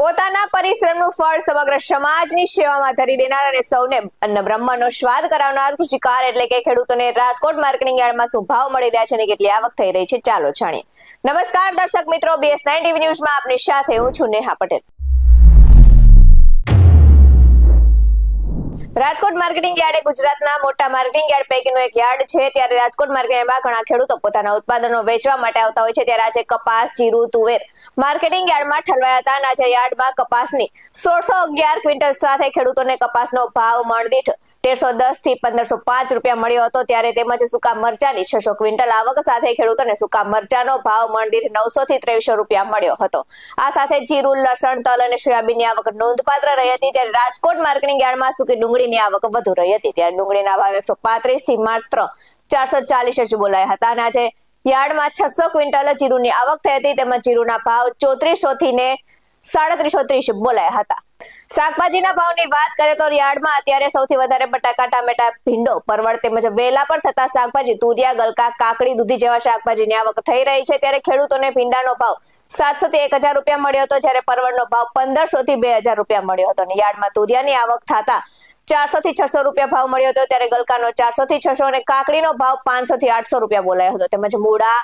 પોતાના પરિશ્રમનું ફળ સમગ્ર સમાજની સેવામાં ધરી દેનાર અને સૌને અન્ન બ્રહ્મનો સ્વાદ કરાવનાર કૃષિકાર એટલે કે ખેડૂતોને રાજકોટ માર્કેટિંગ યાર્ડમાં શું ભાવ મળી રહ્યા છે અને કેટલી આવક થઈ રહી છે, ચાલો જાણીએ। નમસ્કાર દર્શક મિત્રો, BS9 TV ન્યૂઝમાં આપની સાથે હું છું નેહા પટેલ। રાજકોટ માર્કેટિંગ યાર્ડ એ ગુજરાતના મોટા માર્કેટિંગ યાર્ડ પૈકીનું એક યાર્ડ છે। ત્યારે રાજકોટ માર્કેટિંગ યાર્ડમાં ઘણા ખેડૂતો પોતાના ઉત્પાદનો વેચવા માટે આવતા હોય છે। ત્યારે આજે કપાસ, જીરું, તુવેર માર્કેટિંગ યાર્ડમાં ઠલવાયા હતા અને આજે યાર્ડમાં કપાસની 1611 ક્વિન્ટલ સાથે ખેડૂતોને કપાસનો ભાવ મણ દીઠ 1310 થી 1505 રૂપિયા મળ્યો હતો। ત્યારે તેમજ સૂકા મરચાની 600 ક્વિન્ટલ આવક સાથે ખેડૂતોને સૂકા મરચાનો ભાવ મણ દીઠ 900 થી 2300 રૂપિયા મળ્યો હતો। આ સાથે જીરું, લસણ, તલ અને સોયાબીનની આવક નોંધપાત્ર રહી હતી। ત્યારે રાજકોટ માર્કેટિંગ યાર્ડમાં સૂકી ડુંગળીની આવક વધુ રહી હતી। ત્યારે ડુંગળીના ભાવ 135 થી માત્ર 440 જ બોલાયા હતા અને આજે યાર્ડમાં 600 ક્વિન્ટલ જીરુની આવક થઈ હતી। તેમજ જીરુના ભાવ 3400 થી ને 3730 બોલાયા હતા। શાકભાજીના ભાવની વાત કરીએ તો યાર્ડમાં અત્યારે સૌથી વધારે બટાકા, ટામેટા, ભીંડો, પરવળ તેમજ વેલા પર થતા શાકભાજી તુરિયા, ગલકા, કાકડી, દૂધી જેવા શાકભાજીની આવક થઈ રહી છે। ત્યારે ખેડૂતોને ભીંડાનો ભાવ 700 થી 1000 રૂપિયા મળ્યો હતો, જ્યારે પરવળનો ભાવ 1500 થી 2000 રૂપિયા મળ્યો હતો અને યાર્ડમાં તુરિયાની આવક થતા 400 થી 600 રૂપિયા ભાવ મળ્યો હતો। ત્યારે ગલકાનો 400 થી 600 અને કાકડીનો ભાવ 500 થી 800 રૂપિયા બોલાયો હતો। તેમજ મૂળા,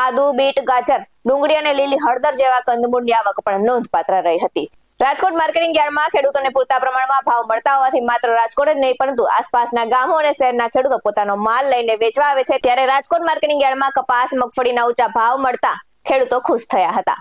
આદુ, બીટ, ગાજર, ડુંગળી અને લીલી હળદર જેવા કંદમૂળની આવક પણ નોંધપાત્ર રહી હતી। રાજકોટ માર્કેટિંગ યાર્ડમાં ખેડૂતોને પૂરતા પ્રમાણમાં ભાવ મળતા હોવાથી માત્ર રાજકોટ જ નહીં પરંતુ આસપાસના ગામો અને શહેરના ખેડૂતો પોતાનો માલ લઈને વેચવા આવે છે। ત્યારે રાજકોટ માર્કેટિંગ યાર્ડમાં કપાસ, મગફળીના ઊંચા ભાવ મળતા ખેડૂતો ખુશ થયા હતા।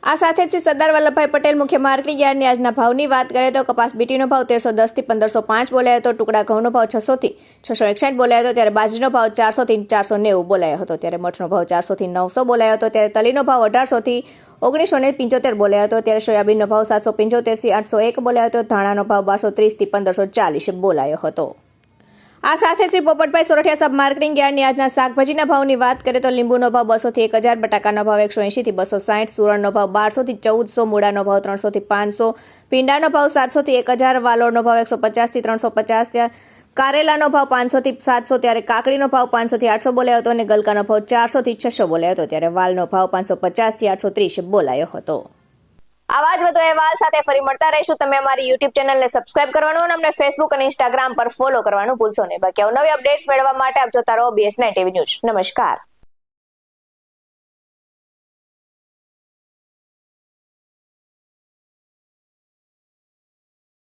આ સાથે જ સરદાર વલ્લભભાઈ પટેલ મુખ્ય માર્કેટિંગ યાર્ડની આજના ભાવની વાત કરીએ તો કપાસ બીટીનો ભાવ 1310 થી 1505 બોલાયો હતો, ટુકડા ઘઉંનો ભાવ 600 થી 661 બોલાયો હતો, ત્યારે બાજરીનો ભાવ 400 થી 490 બોલાયો હતો, ત્યારે મઠનો ભાવ 400 થી 900 બોલાયો હતો, ત્યારે તલીનો ભાવ 1800 થી 1975 બોલાયો હતો, ત્યારે સોયાબીનનો ભાવ 775 થી 801 બોલાયો હતો, ધાણાનો ભાવ 1230 થી 1540 બોલાયો હતો। આ સાથે શ્રી પોપટભાઈ સોરઠિયા સબ માર્કેટિંગ યાર્ડની આજના શાકભાજીના ભાવની વાત કરીએ તો લીંબુનો ભાવ 200 થી 1000, બટાકાનો ભાવ 180 થી 260, સુરણનો ભાવ 1200 થી 1400, મૂળાનો ભાવ 300 થી 500, ભીંડાનો ભાવ 700 થી 1000, વાલોળનો ભાવ 150 થી 350, કારેલાનો ભાવ 500 થી 700, ત્યારે કાકડીનો ભાવ 500 થી 800 બોલાયો હતો અને ગલકાનો ભાવ 400 થી 600 બોલાયો હતો, ત્યારે વાલનો ભાવ 550 થી 830 બોલાયો હતો। આવા જ વધુ અહેવાલ સાથે ફરી મળતા રહીશું। તમે અમારી YouTube ચેનલને સબસ્ક્રાઇબ કરવાનું અને અમને Facebook અને Instagram પર ફોલો કરવાનું ભૂલશો નહીં। બાકી નવી અપડેટ્સ મેળવવા માટે આપ જોતા રહો BS9 TV ન્યૂઝ। નમસ્કાર।